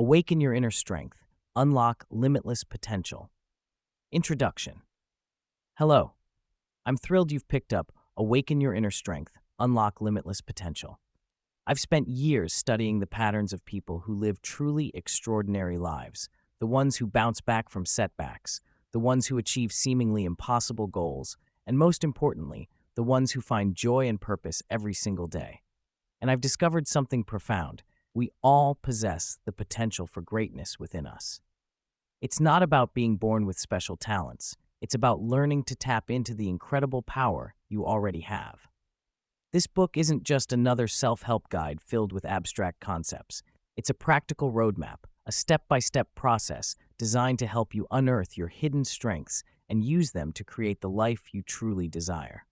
Awaken Your Inner Strength. Unlock Limitless Potential. Introduction. Hello. I'm thrilled you've picked up Awaken Your Inner Strength. Unlock Limitless Potential. I've spent years studying the patterns of people who live truly extraordinary lives, the ones who bounce back from setbacks, the ones who achieve seemingly impossible goals, and most importantly, the ones who find joy and purpose every single day. And I've discovered something profound. We all possess the potential for greatness within us. It's not about being born with special talents. It's about learning to tap into the incredible power you already have. This book isn't just another self-help guide filled with abstract concepts. It's a practical roadmap, a step-by-step process designed to help you unearth your hidden strengths and use them to create the life you truly desire.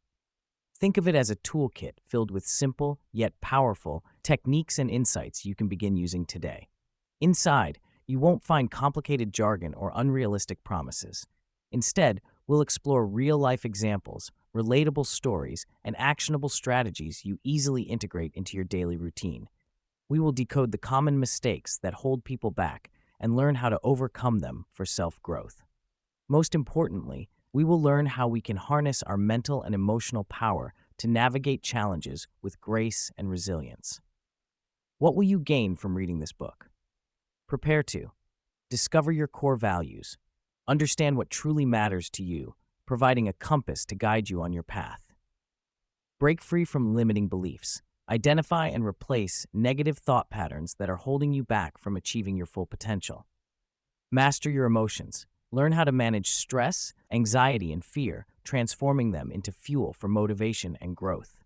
Think of it as a toolkit filled with simple yet powerful techniques and insights you can begin using today. Inside, you won't find complicated jargon or unrealistic promises. Instead, we'll explore real-life examples, relatable stories, and actionable strategies you easily integrate into your daily routine. We will decode the common mistakes that hold people back and learn how to overcome them for self-growth. Most importantly, we will learn how we can harness our mental and emotional power to navigate challenges with grace and resilience. What will you gain from reading this book? Prepare to discover your core values, understand what truly matters to you, providing a compass to guide you on your path. Break free from limiting beliefs. Identify and replace negative thought patterns that are holding you back from achieving your full potential. Master your emotions. Learn how to manage stress, anxiety, and fear, transforming them into fuel for motivation and growth.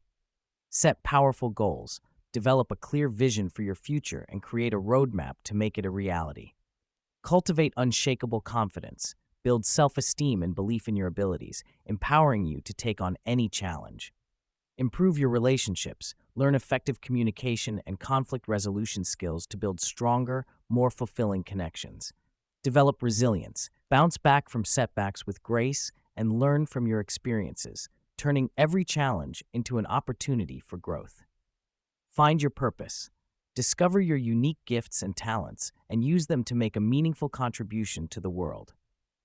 Set powerful goals. Develop a clear vision for your future and create a roadmap to make it a reality. Cultivate unshakable confidence. Build self-esteem and belief in your abilities, empowering you to take on any challenge. Improve your relationships. Learn effective communication and conflict resolution skills to build stronger, more fulfilling connections. Develop resilience. Bounce back from setbacks with grace and learn from your experiences, turning every challenge into an opportunity for growth. Find your purpose. Discover your unique gifts and talents and use them to make a meaningful contribution to the world.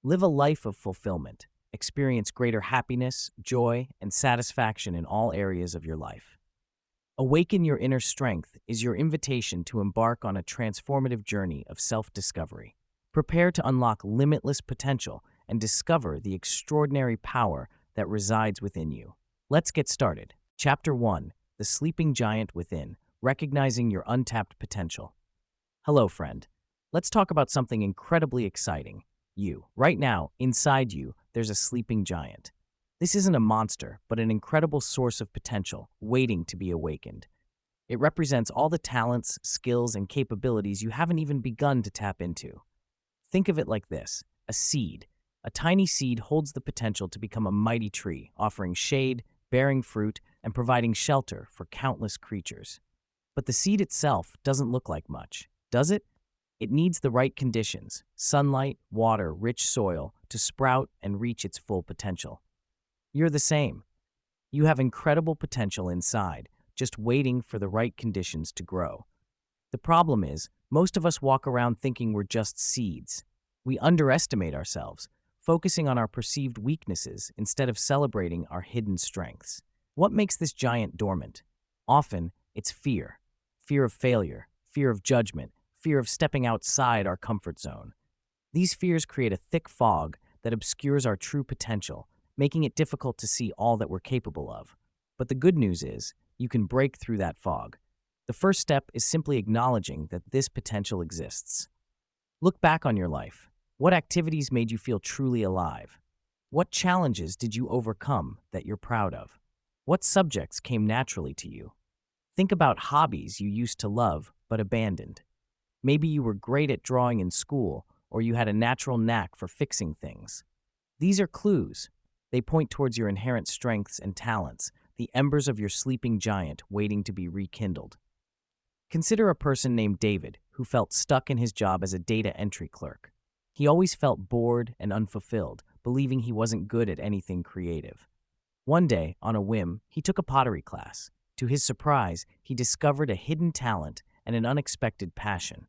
Live a life of fulfillment. Experience greater happiness, joy, and satisfaction in all areas of your life. Awaken Your Inner Strength is your invitation to embark on a transformative journey of self-discovery. Prepare to unlock limitless potential and discover the extraordinary power that resides within you. Let's get started. Chapter 1. The Sleeping Giant Within. Recognizing Your Untapped Potential. Hello, friend. Let's talk about something incredibly exciting. You. Right now, inside you, there's a sleeping giant. This isn't a monster, but an incredible source of potential, waiting to be awakened. It represents all the talents, skills, and capabilities you haven't even begun to tap into. Think of it like this: a seed. A tiny seed holds the potential to become a mighty tree, offering shade, bearing fruit, and providing shelter for countless creatures. But the seed itself doesn't look like much, does it? It needs the right conditions: sunlight, water, rich soil, to sprout and reach its full potential. You're the same. You have incredible potential inside, just waiting for the right conditions to grow. The problem is, most of us walk around thinking we're just seeds. We underestimate ourselves, focusing on our perceived weaknesses instead of celebrating our hidden strengths. What makes this giant dormant? Often, it's fear. Fear of failure, fear of judgment, fear of stepping outside our comfort zone. These fears create a thick fog that obscures our true potential, making it difficult to see all that we're capable of. But the good news is, you can break through that fog. The first step is simply acknowledging that this potential exists. Look back on your life. What activities made you feel truly alive? What challenges did you overcome that you're proud of? What subjects came naturally to you? Think about hobbies you used to love but abandoned. Maybe you were great at drawing in school, or you had a natural knack for fixing things. These are clues. They point towards your inherent strengths and talents, the embers of your sleeping giant waiting to be rekindled. Consider a person named David who felt stuck in his job as a data entry clerk. He always felt bored and unfulfilled, believing he wasn't good at anything creative. One day, on a whim, he took a pottery class. To his surprise, he discovered a hidden talent and an unexpected passion.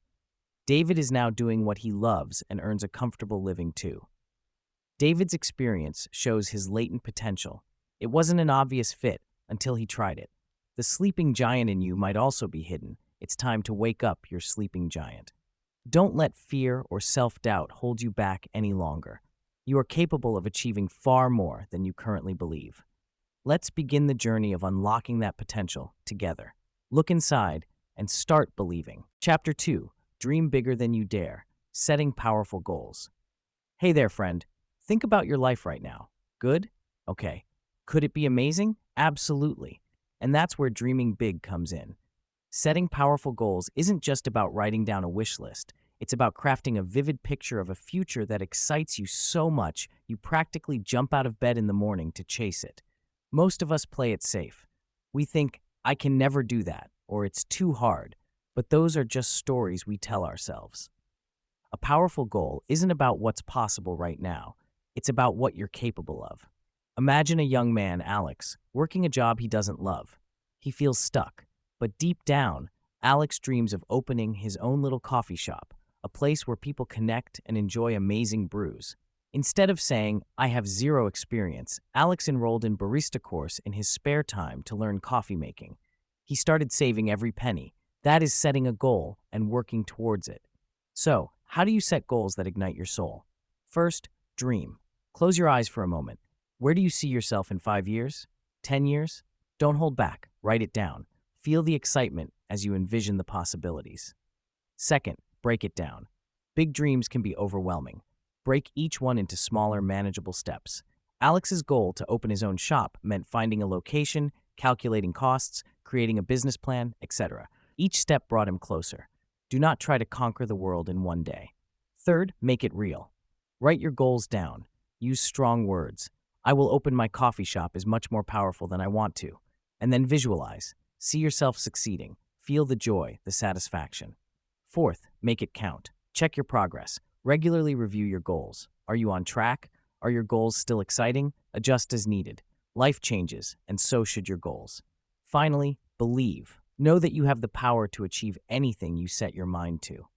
David is now doing what he loves and earns a comfortable living too. David's experience shows his latent potential. It wasn't an obvious fit until he tried it. The sleeping giant in you might also be hidden. It's time to wake up your sleeping giant. Don't let fear or self-doubt hold you back any longer. You are capable of achieving far more than you currently believe. Let's begin the journey of unlocking that potential together. Look inside and start believing. Chapter 2. Dream bigger than you dare. Setting powerful goals. Hey there, friend. Think about your life right now. Good? Okay. Could it be amazing? Absolutely. And that's where dreaming big comes in. Setting powerful goals isn't just about writing down a wish list. It's about crafting a vivid picture of a future that excites you so much you practically jump out of bed in the morning to chase it. Most of us play it safe. We think, I can never do that, or it's too hard. But those are just stories we tell ourselves. A powerful goal isn't about what's possible right now. It's about what you're capable of. Imagine a young man, Alex, working a job he doesn't love. He feels stuck. But deep down, Alex dreams of opening his own little coffee shop, a place where people connect and enjoy amazing brews. Instead of saying, I have zero experience, Alex enrolled in barista course in his spare time to learn coffee making. He started saving every penny. That is setting a goal and working towards it. So, how do you set goals that ignite your soul? First, dream. Close your eyes for a moment. Where do you see yourself in 5 years? 10 years? Don't hold back. Write it down. Feel the excitement as you envision the possibilities. Second, break it down. Big dreams can be overwhelming. Break each one into smaller, manageable steps. Alex's goal to open his own shop meant finding a location, calculating costs, creating a business plan, etc. Each step brought him closer. Do not try to conquer the world in one day. Third, make it real. Write your goals down. Use strong words. I will open my coffee shop is much more powerful than I want to. And then visualize. See yourself succeeding. Feel the joy, the satisfaction. Fourth, make it count. Check your progress. Regularly review your goals. Are you on track? Are your goals still exciting? Adjust as needed. Life changes, and so should your goals. Finally, believe. Know that you have the power to achieve anything you set your mind to.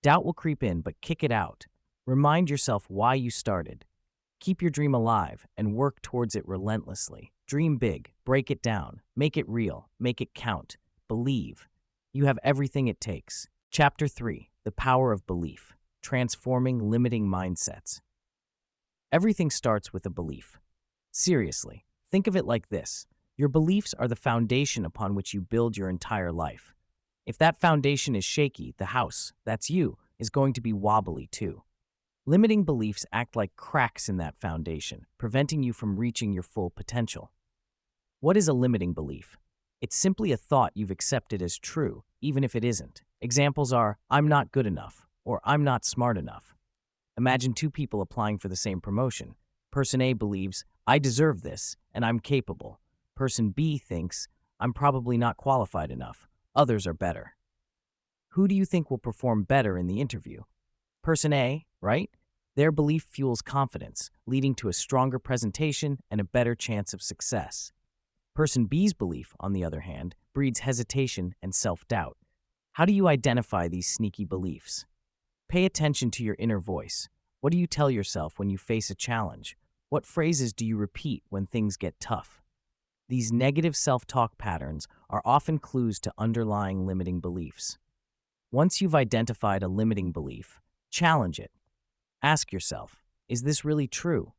Doubt will creep in, but kick it out. Remind yourself why you started. Keep your dream alive and work towards it relentlessly. Dream big, break it down, make it real, make it count. Believe. You have everything it takes. Chapter 3. The Power of Belief. Transforming Limiting Mindsets. Everything starts with a belief. Seriously, think of it like this. Your beliefs are the foundation upon which you build your entire life. If that foundation is shaky, the house, that's you, is going to be wobbly too. Limiting beliefs act like cracks in that foundation, preventing you from reaching your full potential. What is a limiting belief? It's simply a thought you've accepted as true, even if it isn't. Examples are, I'm not good enough, or I'm not smart enough. Imagine two people applying for the same promotion. Person A believes, I deserve this, and I'm capable. Person B thinks, I'm probably not qualified enough. Others are better. Who do you think will perform better in the interview? Person A, right? Their belief fuels confidence, leading to a stronger presentation and a better chance of success. Person B's belief, on the other hand, breeds hesitation and self-doubt. How do you identify these sneaky beliefs? Pay attention to your inner voice. What do you tell yourself when you face a challenge? What phrases do you repeat when things get tough? These negative self-talk patterns are often clues to underlying limiting beliefs. Once you've identified a limiting belief, challenge it. Ask yourself, is this really true?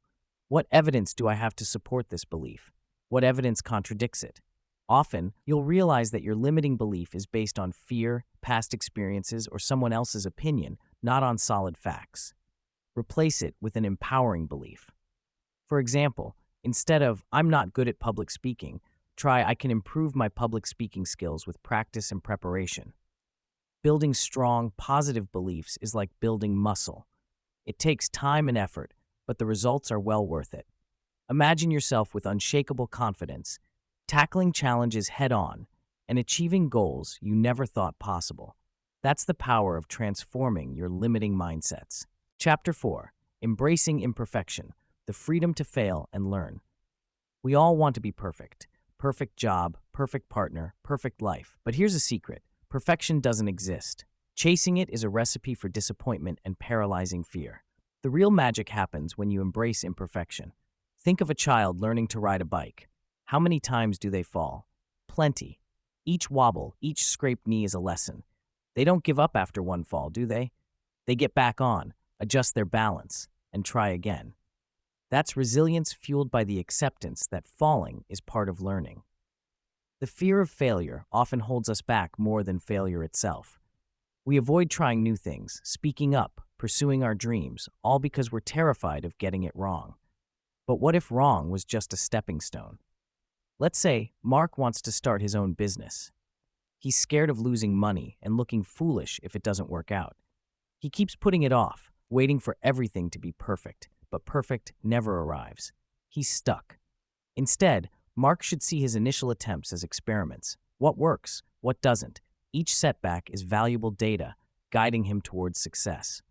What evidence do I have to support this belief? What evidence contradicts it? Often, you'll realize that your limiting belief is based on fear, past experiences, or someone else's opinion, not on solid facts. Replace it with an empowering belief. For example, instead of, I'm not good at public speaking, try, I can improve my public speaking skills with practice and preparation. Building strong, positive beliefs is like building muscle. It takes time and effort, but the results are well worth it. Imagine yourself with unshakable confidence, tackling challenges head-on, and achieving goals you never thought possible. That's the power of transforming your limiting mindsets. Chapter 4. Embracing Imperfection, the Freedom to Fail and Learn. We all want to be perfect. Perfect job, perfect partner, perfect life. But here's a secret. Perfection doesn't exist. Chasing it is a recipe for disappointment and paralyzing fear. The real magic happens when you embrace imperfection. Think of a child learning to ride a bike. How many times do they fall? Plenty. Each wobble, each scraped knee is a lesson. They don't give up after one fall, do they? They get back on, adjust their balance, and try again. That's resilience fueled by the acceptance that falling is part of learning. The fear of failure often holds us back more than failure itself. We avoid trying new things, speaking up, pursuing our dreams, all because we're terrified of getting it wrong. But what if wrong was just a stepping stone? Let's say Mark wants to start his own business. He's scared of losing money and looking foolish if it doesn't work out. He keeps putting it off, waiting for everything to be perfect, but perfect never arrives. He's stuck. Instead, Mark should see his initial attempts as experiments. What works? What doesn't? Each setback is valuable data, guiding him towards success.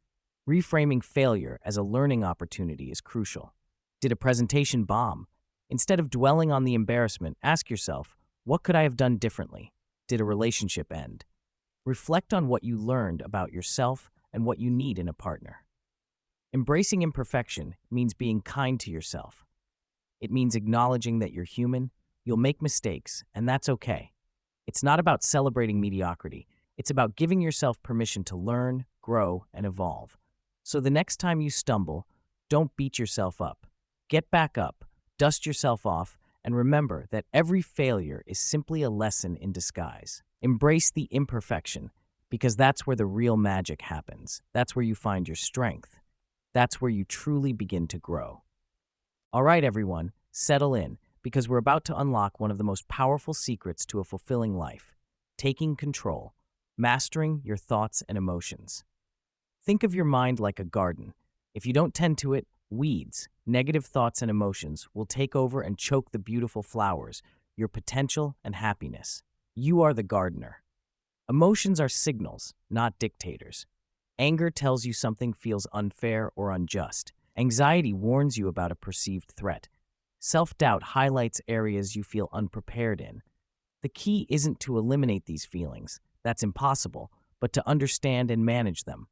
Reframing failure as a learning opportunity is crucial. Did a presentation bomb? Instead of dwelling on the embarrassment, ask yourself, what could I have done differently? Did a relationship end? Reflect on what you learned about yourself and what you need in a partner. Embracing imperfection means being kind to yourself. It means acknowledging that you're human, you'll make mistakes, and that's okay. It's not about celebrating mediocrity. It's about giving yourself permission to learn, grow, and evolve. So the next time you stumble, don't beat yourself up. Get back up, dust yourself off, and remember that every failure is simply a lesson in disguise. Embrace the imperfection, because that's where the real magic happens. That's where you find your strength. That's where you truly begin to grow. All right, everyone, settle in, because we're about to unlock one of the most powerful secrets to a fulfilling life: taking control, mastering your thoughts and emotions. Think of your mind like a garden. If you don't tend to it, weeds, negative thoughts and emotions will take over and choke the beautiful flowers, your potential and happiness. You are the gardener. Emotions are signals, not dictators. Anger tells you something feels unfair or unjust. Anxiety warns you about a perceived threat. Self-doubt highlights areas you feel unprepared in. The key isn't to eliminate these feelings, that's impossible, but to understand and manage them.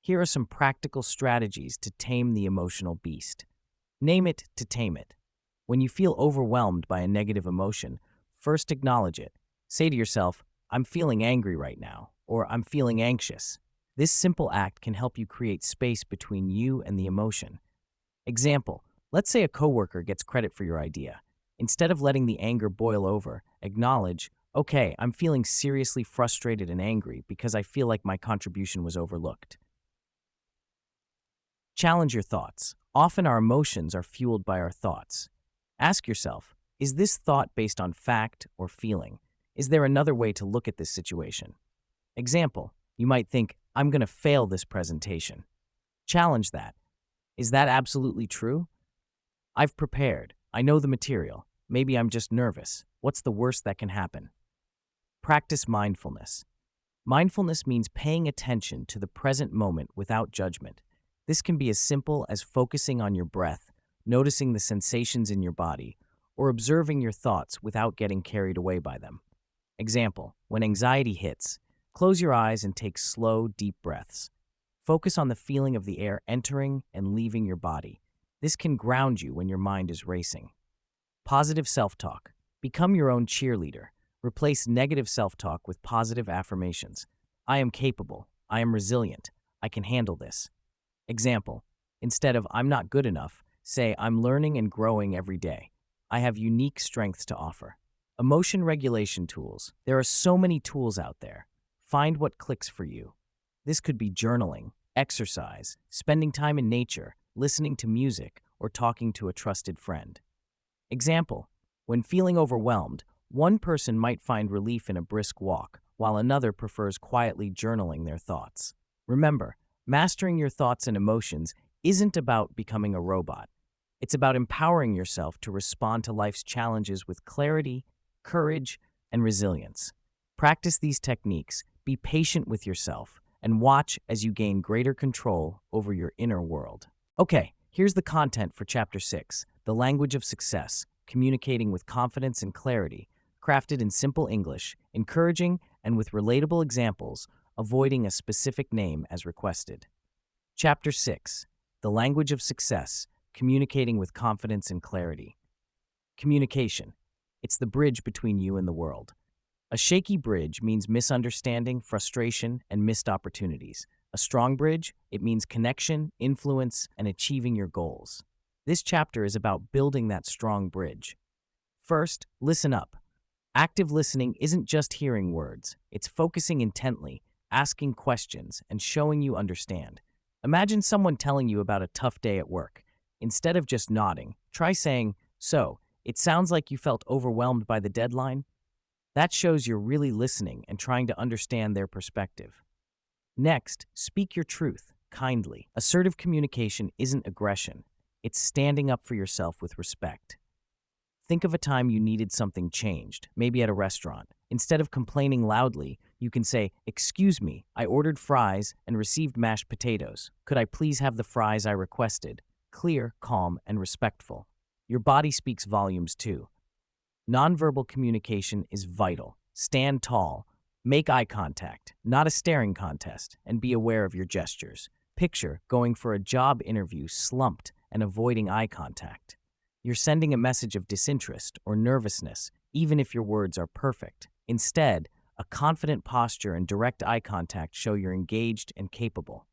Here are some practical strategies to tame the emotional beast. Name it to tame it. When you feel overwhelmed by a negative emotion, first acknowledge it. Say to yourself, I'm feeling angry right now, or I'm feeling anxious. This simple act can help you create space between you and the emotion. Example, let's say a coworker gets credit for your idea. Instead of letting the anger boil over, acknowledge, okay, I'm feeling seriously frustrated and angry because I feel like my contribution was overlooked. Challenge your thoughts. Often our emotions are fueled by our thoughts. Ask yourself, is this thought based on fact or feeling? Is there another way to look at this situation? Example, you might think, I'm going to fail this presentation. Challenge that. Is that absolutely true? I've prepared. I know the material. Maybe I'm just nervous. What's the worst that can happen? Practice mindfulness. Mindfulness means paying attention to the present moment without judgment. This can be as simple as focusing on your breath, noticing the sensations in your body, or observing your thoughts without getting carried away by them. Example, when anxiety hits, close your eyes and take slow, deep breaths. Focus on the feeling of the air entering and leaving your body. This can ground you when your mind is racing. Positive self-talk. Become your own cheerleader. Replace negative self-talk with positive affirmations. I am capable. I am resilient. I can handle this. Example, instead of I'm not good enough, say I'm learning and growing every day. I have unique strengths to offer. Emotion regulation tools. There are so many tools out there. Find what clicks for you. This could be journaling, exercise, spending time in nature, listening to music, or talking to a trusted friend. Example, when feeling overwhelmed, one person might find relief in a brisk walk, while another prefers quietly journaling their thoughts. Remember, mastering your thoughts and emotions isn't about becoming a robot. It's about empowering yourself to respond to life's challenges with clarity, courage, and resilience. Practice these techniques, be patient with yourself, and watch as you gain greater control over your inner world. Okay, here's the content for Chapter 6, The Language of Success, Communicating with Confidence and Clarity, crafted in simple English, encouraging, and with relatable examples. avoiding a specific name as requested. Chapter 6. The Language of Success, Communicating with Confidence and Clarity. Communication. It's the bridge between you and the world. A shaky bridge means misunderstanding, frustration, and missed opportunities. A strong bridge, it means connection, influence, and achieving your goals. This chapter is about building that strong bridge. First, listen up. Active listening isn't just hearing words, it's focusing intently, asking questions, and showing you understand. Imagine someone telling you about a tough day at work. Instead of just nodding, try saying, "So, it sounds like you felt overwhelmed by the deadline?" That shows you're really listening and trying to understand their perspective. Next, speak your truth, kindly. Assertive communication isn't aggression, it's standing up for yourself with respect. Think of a time you needed something changed, maybe at a restaurant. Instead of complaining loudly, you can say, "Excuse me, I ordered fries and received mashed potatoes. Could I please have the fries I requested?" Clear, calm, and respectful. Your body speaks volumes too. Nonverbal communication is vital. Stand tall. Make eye contact, not a staring contest, and be aware of your gestures. Picture going for a job interview slumped and avoiding eye contact. You're sending a message of disinterest or nervousness, even if your words are perfect. Instead, a confident posture and direct eye contact show you're engaged and capable.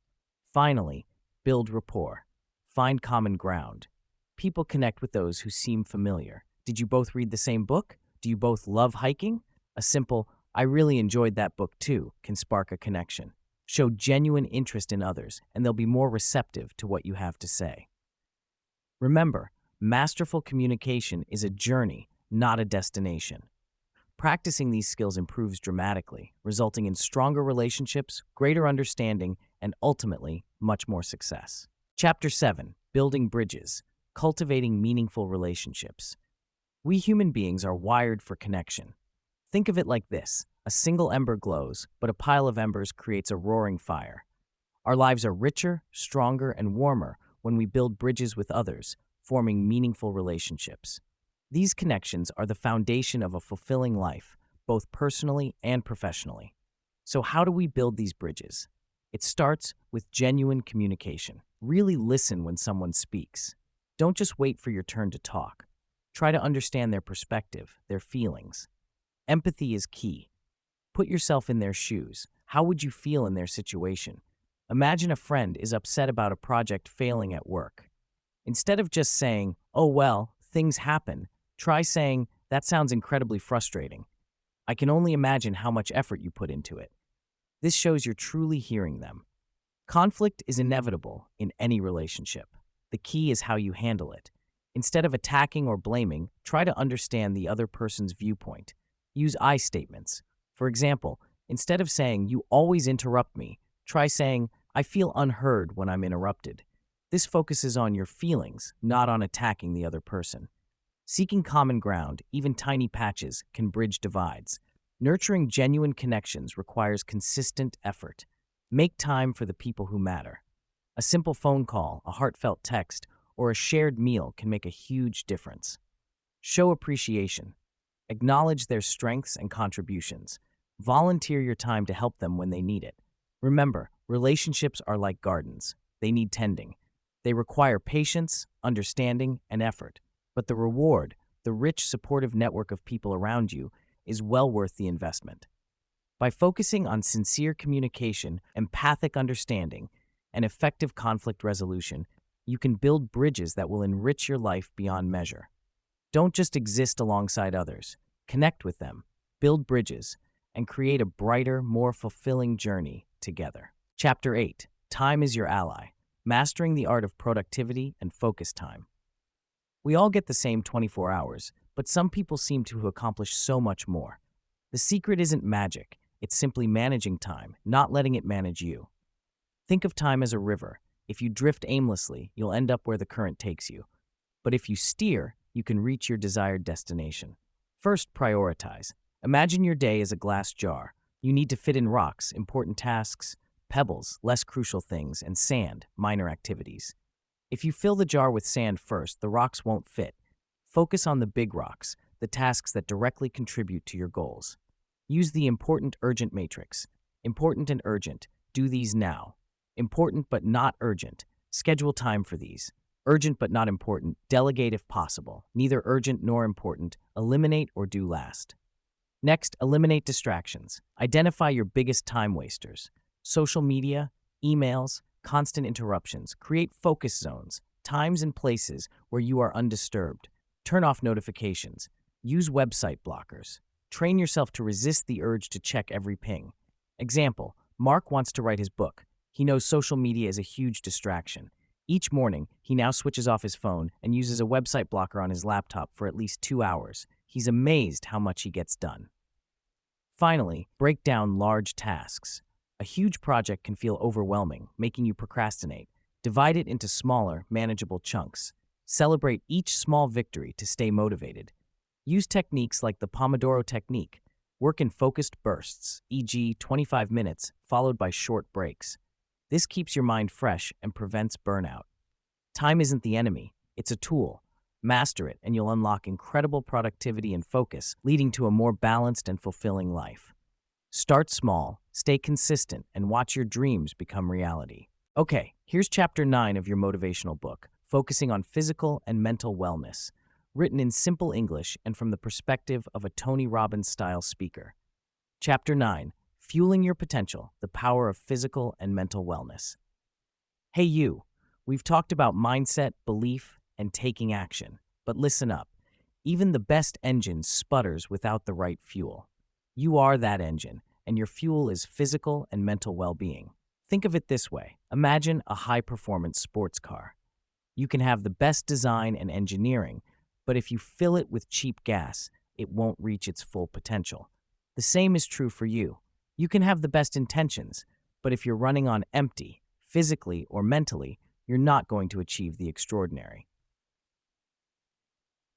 Finally, build rapport. Find common ground. People connect with those who seem familiar. Did you both read the same book? Do you both love hiking? A simple, "I really enjoyed that book too," can spark a connection. Show genuine interest in others, and they'll be more receptive to what you have to say. Remember, masterful communication is a journey, not a destination. Practicing these skills improves dramatically, resulting in stronger relationships, greater understanding, and ultimately, much more success. Chapter 7. Building Bridges, Cultivating Meaningful Relationships. We human beings are wired for connection. Think of it like this: a single ember glows, but a pile of embers creates a roaring fire. Our lives are richer, stronger, and warmer when we build bridges with others, forming meaningful relationships. These connections are the foundation of a fulfilling life, both personally and professionally. So how do we build these bridges? It starts with genuine communication. Really listen when someone speaks. Don't just wait for your turn to talk. Try to understand their perspective, their feelings. Empathy is key. Put yourself in their shoes. How would you feel in their situation? Imagine a friend is upset about a project failing at work. Instead of just saying, "Oh well, things happen," try saying, "That sounds incredibly frustrating. I can only imagine how much effort you put into it." This shows you're truly hearing them. Conflict is inevitable in any relationship. The key is how you handle it. Instead of attacking or blaming, try to understand the other person's viewpoint. Use I statements. For example, instead of saying, "You always interrupt me," try saying, "I feel unheard when I'm interrupted." This focuses on your feelings, not on attacking the other person. Seeking common ground, even tiny patches, can bridge divides. Nurturing genuine connections requires consistent effort. Make time for the people who matter. A simple phone call, a heartfelt text, or a shared meal can make a huge difference. Show appreciation. Acknowledge their strengths and contributions. Volunteer your time to help them when they need it. Remember, relationships are like gardens. They need tending. They require patience, understanding, and effort. But the reward, the rich, supportive network of people around you, is well worth the investment. By focusing on sincere communication, empathic understanding, and effective conflict resolution, you can build bridges that will enrich your life beyond measure. Don't just exist alongside others. Connect with them, build bridges, and create a brighter, more fulfilling journey together. Chapter 8. Time is your ally. Mastering the art of productivity and focus time. We all get the same 24 hours, but some people seem to accomplish so much more. The secret isn't magic. It's simply managing time, not letting it manage you. Think of time as a river. If you drift aimlessly, you'll end up where the current takes you. But if you steer, you can reach your desired destination. First, prioritize. Imagine your day as a glass jar. You need to fit in rocks, important tasks, pebbles, less crucial things, and sand, minor activities. If you fill the jar with sand first, the rocks won't fit. Focus on the big rocks, the tasks that directly contribute to your goals. Use the important urgent matrix. Important and urgent. Do these now. Important but not urgent. Schedule time for these. Urgent but not important. Delegate if possible. Neither urgent nor important. Eliminate or do last. Next, eliminate distractions. Identify your biggest time wasters. Social media, emails, constant interruptions. Create focus zones, times and places where you are undisturbed. Turn off notifications. Use website blockers. Train yourself to resist the urge to check every ping. Example, Mark wants to write his book. He knows social media is a huge distraction. Each morning, he now switches off his phone and uses a website blocker on his laptop for at least 2 hours. He's amazed how much he gets done. Finally, break down large tasks. A huge project can feel overwhelming, making you procrastinate. Divide it into smaller, manageable chunks. Celebrate each small victory to stay motivated. Use techniques like the Pomodoro technique. Work in focused bursts, e.g., 25 minutes, followed by short breaks. This keeps your mind fresh and prevents burnout. Time isn't the enemy, it's a tool. Master it, and you'll unlock incredible productivity and focus, leading to a more balanced and fulfilling life. Start small, stay consistent, and watch your dreams become reality. Okay, here's Chapter 9 of your motivational book, focusing on physical and mental wellness, written in simple English and from the perspective of a Tony Robbins-style speaker. Chapter 9, Fueling Your Potential, the Power of Physical and Mental Wellness. Hey you, we've talked about mindset, belief, and taking action. But listen up, even the best engine sputters without the right fuel. You are that engine, and your fuel is physical and mental well-being. Think of it this way. Imagine a high-performance sports car. You can have the best design and engineering, but if you fill it with cheap gas, it won't reach its full potential. The same is true for you. You can have the best intentions, but if you're running on empty, physically or mentally, you're not going to achieve the extraordinary.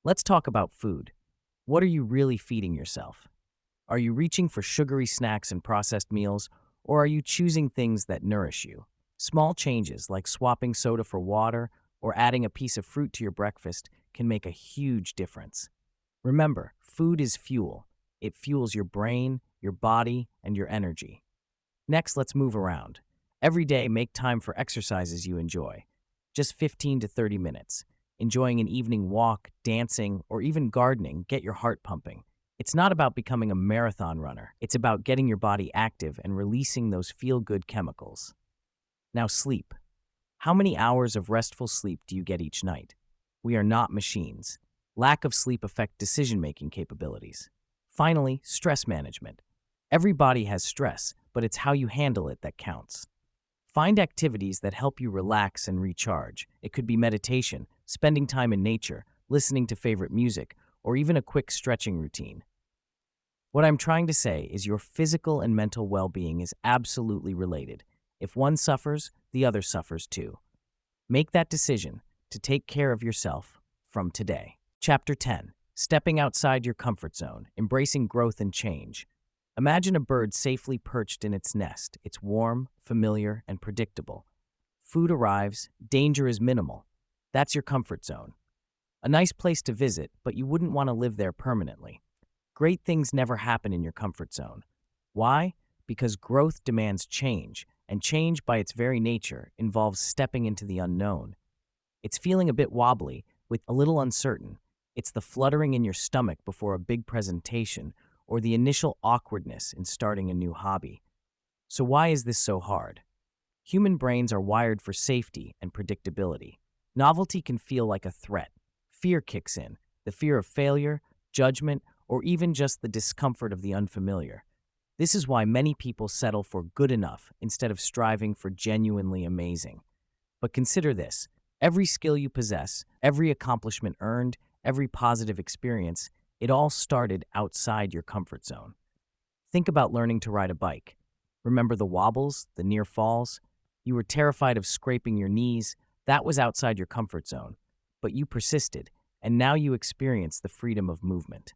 Let's talk about food. What are you really feeding yourself? Are you reaching for sugary snacks and processed meals, or are you choosing things that nourish you? Small changes like swapping soda for water or adding a piece of fruit to your breakfast can make a huge difference. Remember, food is fuel. It fuels your brain, your body, and your energy. Next, let's move around. Every day, make time for exercises you enjoy. Just 15 to 30 minutes. Enjoying an evening walk, dancing, or even gardening, get your heart pumping. It's not about becoming a marathon runner. It's about getting your body active and releasing those feel-good chemicals. Now, sleep. How many hours of restful sleep do you get each night? We are not machines. Lack of sleep affects decision-making capabilities. Finally, stress management. Every body has stress, but it's how you handle it that counts. Find activities that help you relax and recharge. It could be meditation, spending time in nature, listening to favorite music, or even a quick stretching routine. What I'm trying to say is your physical and mental well-being is absolutely related. If one suffers, the other suffers too. Make that decision to take care of yourself from today. Chapter 10, Stepping Outside Your Comfort Zone, Embracing Growth and Change. Imagine a bird safely perched in its nest. It's warm, familiar, and predictable. Food arrives, danger is minimal. That's your comfort zone. A nice place to visit, but you wouldn't want to live there permanently. Great things never happen in your comfort zone. Why? Because growth demands change, and change by its very nature involves stepping into the unknown. It's feeling a bit wobbly, with a little uncertain. It's the fluttering in your stomach before a big presentation, or the initial awkwardness in starting a new hobby. So why is this so hard? Human brains are wired for safety and predictability. Novelty can feel like a threat. Fear kicks in, the fear of failure, judgment, or even just the discomfort of the unfamiliar. This is why many people settle for good enough instead of striving for genuinely amazing. But consider this, every skill you possess, every accomplishment earned, every positive experience, it all started outside your comfort zone. Think about learning to ride a bike. Remember the wobbles, the near falls? You were terrified of scraping your knees. That was outside your comfort zone. But you persisted, and now you experience the freedom of movement.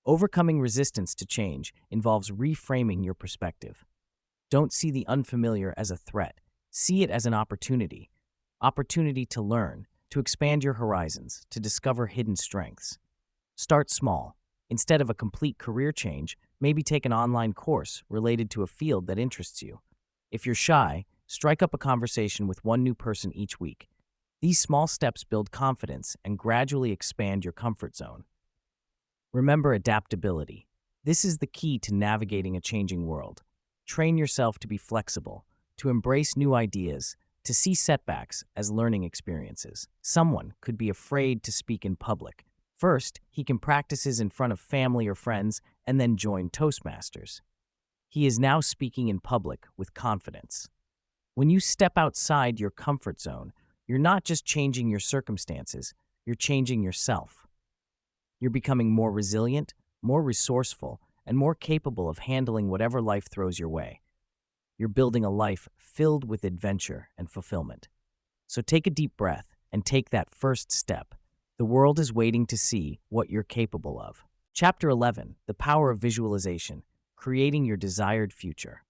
Overcoming resistance to change involves reframing your perspective. Don't see the unfamiliar as a threat. See it as an opportunity. Opportunity to learn, to expand your horizons, to discover hidden strengths. Start small. Instead of a complete career change, maybe take an online course related to a field that interests you. If you're shy, strike up a conversation with one new person each week. These small steps build confidence and gradually expand your comfort zone. Remember adaptability. This is the key to navigating a changing world. Train yourself to be flexible, to embrace new ideas, to see setbacks as learning experiences. Someone could be afraid to speak in public. First, he can practice in front of family or friends and then join Toastmasters. He is now speaking in public with confidence. When you step outside your comfort zone, you're not just changing your circumstances, you're changing yourself. You're becoming more resilient, more resourceful, and more capable of handling whatever life throws your way. You're building a life filled with adventure and fulfillment. So take a deep breath and take that first step. The world is waiting to see what you're capable of. Chapter 11, The Power of Visualization, Creating Your Desired Future.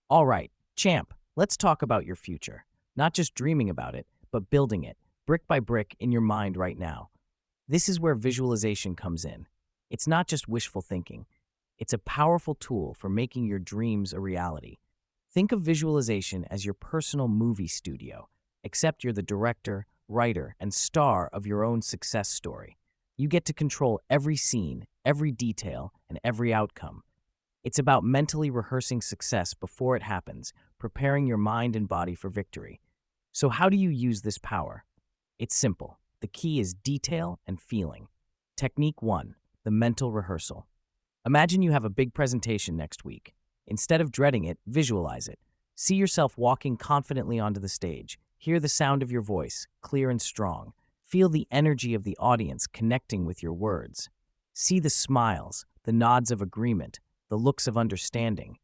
All right, champ, let's talk about your future. Not just dreaming about it, but building it, brick by brick, in your mind right now. This is where visualization comes in. It's not just wishful thinking. It's a powerful tool for making your dreams a reality. Think of visualization as your personal movie studio, except you're the director, writer, and star of your own success story. You get to control every scene, every detail, and every outcome. It's about mentally rehearsing success before it happens, preparing your mind and body for victory. So how do you use this power? It's simple. The key is detail and feeling. Technique 1, the mental rehearsal. Imagine you have a big presentation next week. Instead of dreading it, visualize it. See yourself walking confidently onto the stage. Hear the sound of your voice, clear and strong. Feel the energy of the audience connecting with your words. See the smiles, the nods of agreement, the looks of understanding.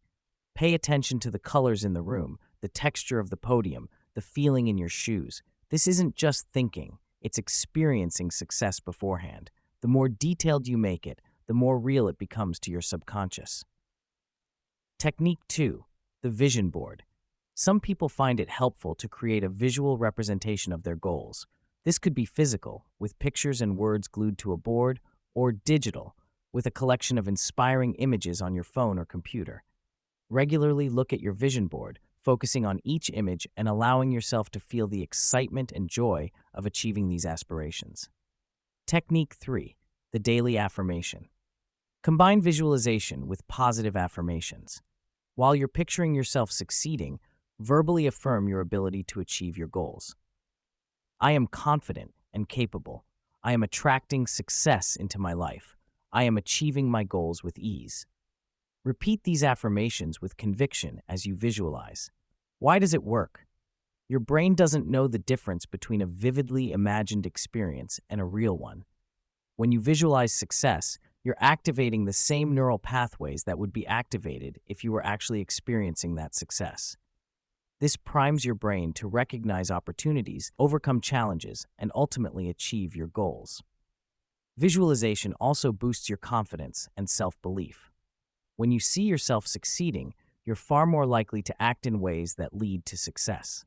Pay attention to the colors in the room, the texture of the podium, the feeling in your shoes. This isn't just thinking, it's experiencing success beforehand. The more detailed you make it, the more real it becomes to your subconscious. Technique 2, the vision board. Some people find it helpful to create a visual representation of their goals. This could be physical, with pictures and words glued to a board, or digital, with a collection of inspiring images on your phone or computer. Regularly look at your vision board, focusing on each image and allowing yourself to feel the excitement and joy of achieving these aspirations. Technique 3, the daily affirmation. Combine visualization with positive affirmations. While you're picturing yourself succeeding, verbally affirm your ability to achieve your goals. I am confident and capable. I am attracting success into my life. I am achieving my goals with ease. Repeat these affirmations with conviction as you visualize. Why does it work? Your brain doesn't know the difference between a vividly imagined experience and a real one. When you visualize success, you're activating the same neural pathways that would be activated if you were actually experiencing that success. This primes your brain to recognize opportunities, overcome challenges, and ultimately achieve your goals. Visualization also boosts your confidence and self-belief. When you see yourself succeeding, you're far more likely to act in ways that lead to success.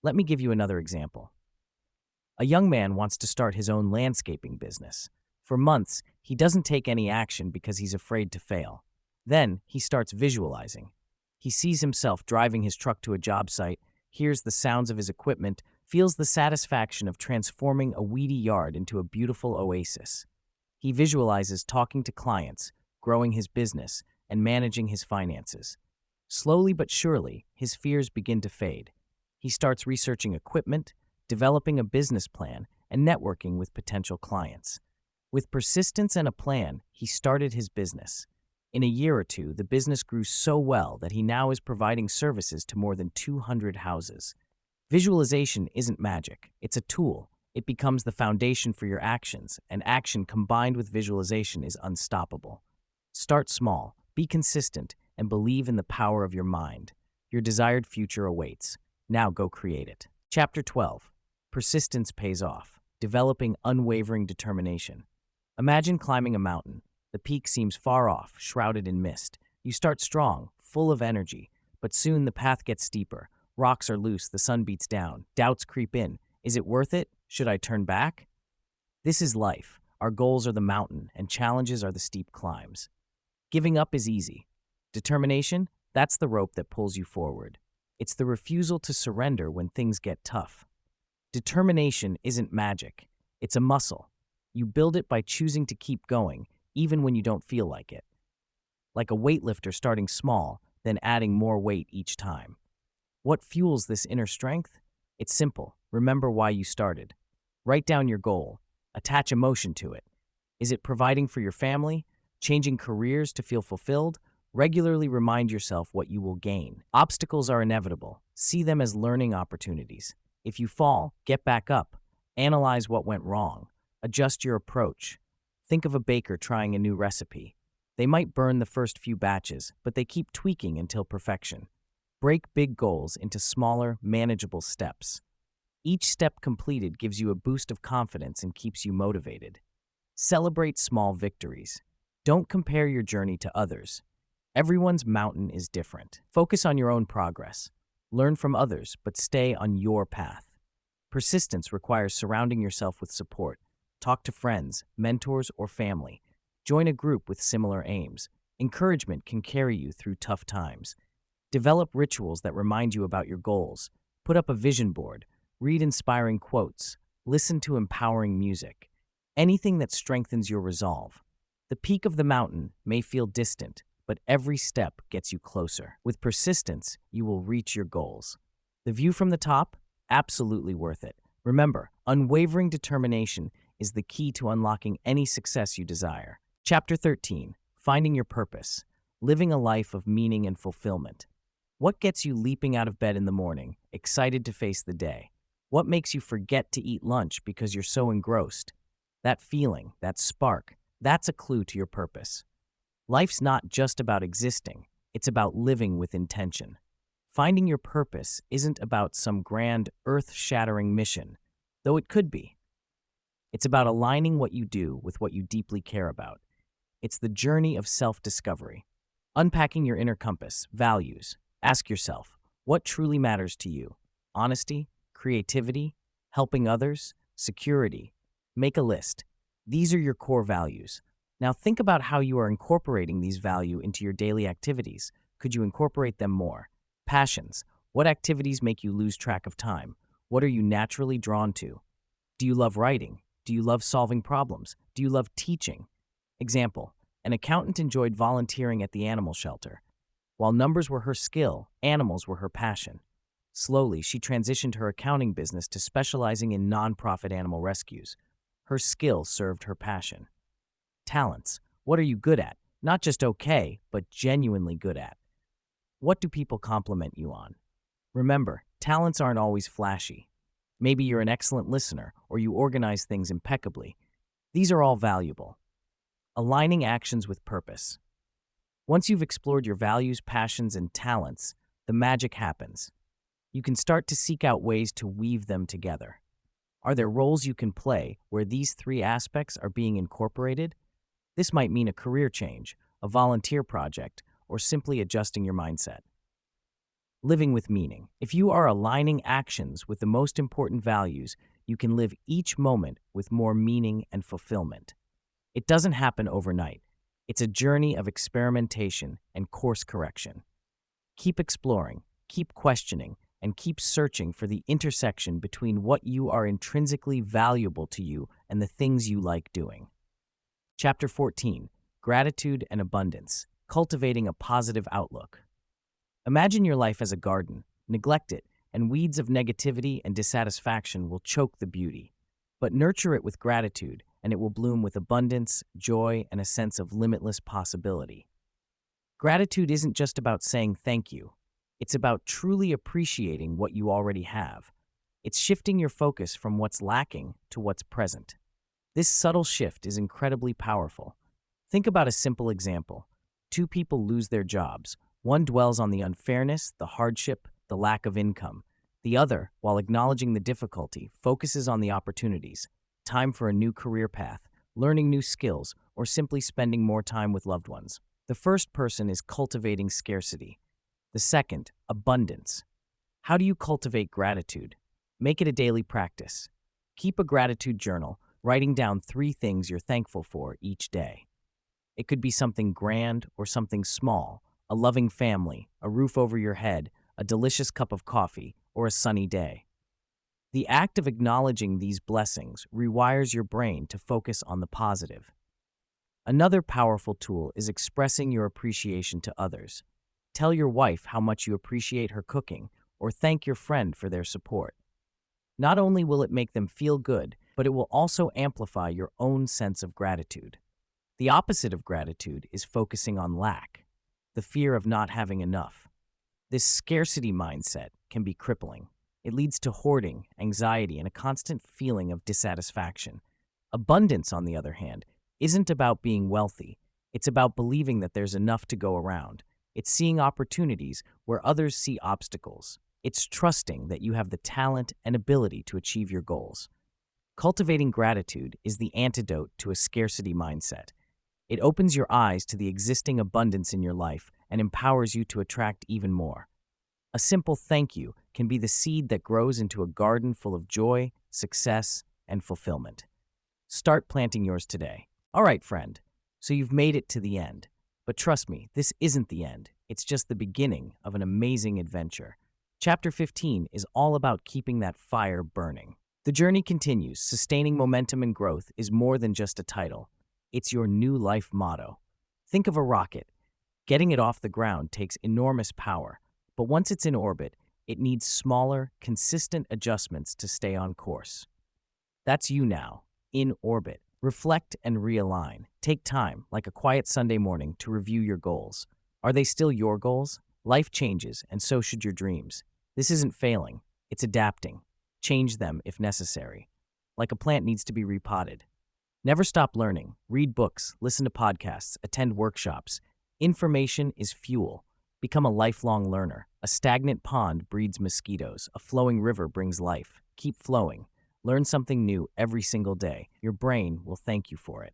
Let me give you another example. A young man wants to start his own landscaping business. For months, he doesn't take any action because he's afraid to fail. Then, he starts visualizing. He sees himself driving his truck to a job site, hears the sounds of his equipment, feels the satisfaction of transforming a weedy yard into a beautiful oasis. He visualizes talking to clients, growing his business, and managing his finances. Slowly but surely, his fears begin to fade. He starts researching equipment, developing a business plan, and networking with potential clients. With persistence and a plan, he started his business. In a year or two, the business grew so well that he now is providing services to more than 200 houses. Visualization isn't magic, it's a tool. It becomes the foundation for your actions, and action combined with visualization is unstoppable. Start small, be consistent, and believe in the power of your mind. Your desired future awaits. Now go create it. Chapter 12. Persistence pays off. Developing unwavering determination. Imagine climbing a mountain. The peak seems far off, shrouded in mist. You start strong, full of energy, but soon the path gets steeper. Rocks are loose, the sun beats down, doubts creep in. Is it worth it? Should I turn back? This is life. Our goals are the mountain, and challenges are the steep climbs. Giving up is easy. Determination, that's the rope that pulls you forward. It's the refusal to surrender when things get tough. Determination isn't magic. It's a muscle. You build it by choosing to keep going, even when you don't feel like it. Like a weightlifter starting small, then adding more weight each time. What fuels this inner strength? It's simple. Remember why you started. Write down your goal. Attach emotion to it. Is it providing for your family? Changing careers to feel fulfilled? Regularly remind yourself what you will gain. Obstacles are inevitable. See them as learning opportunities. If you fall, get back up. Analyze what went wrong. Adjust your approach. Think of a baker trying a new recipe. They might burn the first few batches, but they keep tweaking until perfection. Break big goals into smaller, manageable steps. Each step completed gives you a boost of confidence and keeps you motivated. Celebrate small victories. Don't compare your journey to others. Everyone's mountain is different. Focus on your own progress. Learn from others, but stay on your path. Persistence requires surrounding yourself with support. Talk to friends, mentors, or family. Join a group with similar aims. Encouragement can carry you through tough times. Develop rituals that remind you about your goals. Put up a vision board. Read inspiring quotes. Listen to empowering music. Anything that strengthens your resolve. The peak of the mountain may feel distant, but every step gets you closer. With persistence, you will reach your goals. The view from the top? Absolutely worth it. Remember, unwavering determination is the key to unlocking any success you desire. Chapter 13, Finding Your Purpose, Living a Life of Meaning and Fulfillment. What gets you leaping out of bed in the morning, excited to face the day? What makes you forget to eat lunch because you're so engrossed? That feeling, that spark, that's a clue to your purpose. Life's not just about existing, it's about living with intention. Finding your purpose isn't about some grand, earth-shattering mission, though it could be. It's about aligning what you do with what you deeply care about. It's the journey of self-discovery. Unpacking your inner compass, values. Ask yourself, what truly matters to you? Honesty, creativity, helping others, security. Make a list. These are your core values. Now think about how you are incorporating these values into your daily activities. Could you incorporate them more? Passions. What activities make you lose track of time? What are you naturally drawn to? Do you love writing? Do you love solving problems? Do you love teaching? Example, an accountant enjoyed volunteering at the animal shelter. While numbers were her skill, animals were her passion. Slowly, she transitioned her accounting business to specializing in nonprofit animal rescues. Her skill served her passion. Talents. What are you good at? Not just okay, but genuinely good at. What do people compliment you on? Remember, talents aren't always flashy. Maybe you're an excellent listener, or you organize things impeccably. These are all valuable. Aligning actions with purpose. Once you've explored your values, passions, and talents, the magic happens. You can start to seek out ways to weave them together. Are there roles you can play where these three aspects are being incorporated? This might mean a career change, a volunteer project, or simply adjusting your mindset. Living with meaning. If you are aligning actions with the most important values, you can live each moment with more meaning and fulfillment. It doesn't happen overnight. It's a journey of experimentation and course correction. Keep exploring, keep questioning, and keep searching for the intersection between what you are intrinsically valuable to you and the things you like doing. Chapter 14, Gratitude and Abundance, Cultivating a Positive Outlook. Imagine your life as a garden. Neglect it, and weeds of negativity and dissatisfaction will choke the beauty. But nurture it with gratitude, and it will bloom with abundance, joy, and a sense of limitless possibility. Gratitude isn't just about saying thank you. It's about truly appreciating what you already have. It's shifting your focus from what's lacking to what's present. This subtle shift is incredibly powerful. Think about a simple example. Two people lose their jobs. One dwells on the unfairness, the hardship, the lack of income. The other, while acknowledging the difficulty, focuses on the opportunities. Time for a new career path, learning new skills, or simply spending more time with loved ones. The first person is cultivating scarcity. The second, abundance. How do you cultivate gratitude? Make it a daily practice. Keep a gratitude journal. writing down 3 things you're thankful for each day. It could be something grand or something small: a loving family, a roof over your head, a delicious cup of coffee, or a sunny day. The act of acknowledging these blessings rewires your brain to focus on the positive. Another powerful tool is expressing your appreciation to others. Tell your wife how much you appreciate her cooking, or thank your friend for their support. Not only will it make them feel good, but it will also amplify your own sense of gratitude. The opposite of gratitude is focusing on lack, the fear of not having enough. This scarcity mindset can be crippling. It leads to hoarding, anxiety, and a constant feeling of dissatisfaction. Abundance, on the other hand, isn't about being wealthy. It's about believing that there's enough to go around. It's seeing opportunities where others see obstacles. It's trusting that you have the talent and ability to achieve your goals. Cultivating gratitude is the antidote to a scarcity mindset. It opens your eyes to the existing abundance in your life and empowers you to attract even more. A simple thank you can be the seed that grows into a garden full of joy, success, and fulfillment. Start planting yours today. All right, friend, so you've made it to the end. But trust me, this isn't the end. It's just the beginning of an amazing adventure. Chapter 15 is all about keeping that fire burning. The journey continues. Sustaining momentum and growth is more than just a title. It's your new life motto. Think of a rocket. Getting it off the ground takes enormous power, but once it's in orbit, it needs smaller, consistent adjustments to stay on course. That's you now, in orbit. Reflect and realign. Take time, like a quiet Sunday morning, to review your goals. Are they still your goals? Life changes, and so should your dreams. This isn't failing, it's adapting. Change them if necessary. Like a plant needs to be repotted. Never stop learning. Read books, listen to podcasts, attend workshops. Information is fuel. Become a lifelong learner. A stagnant pond breeds mosquitoes. A flowing river brings life. Keep flowing. Learn something new every single day. Your brain will thank you for it.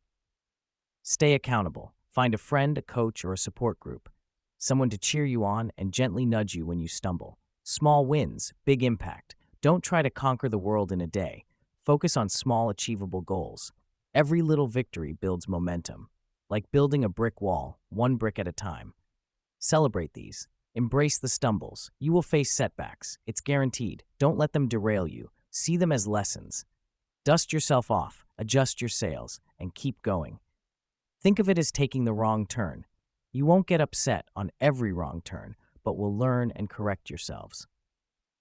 Stay accountable. Find a friend, a coach, or a support group. Someone to cheer you on and gently nudge you when you stumble. Small wins, big impact. Don't try to conquer the world in a day. Focus on small, achievable goals. Every little victory builds momentum. Like building a brick wall, one brick at a time. Celebrate these. Embrace the stumbles. You will face setbacks. It's guaranteed. Don't let them derail you. See them as lessons. Dust yourself off, adjust your sails, and keep going. Think of it as taking the wrong turn. You won't get upset on every wrong turn, but will learn and correct yourselves.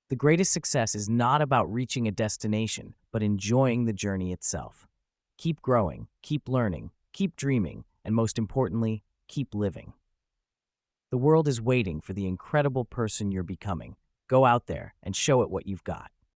The greatest success is not about reaching a destination, but enjoying the journey itself. Keep growing, keep learning, keep dreaming, and most importantly, keep living. The world is waiting for the incredible person you're becoming. Go out there and show it what you've got.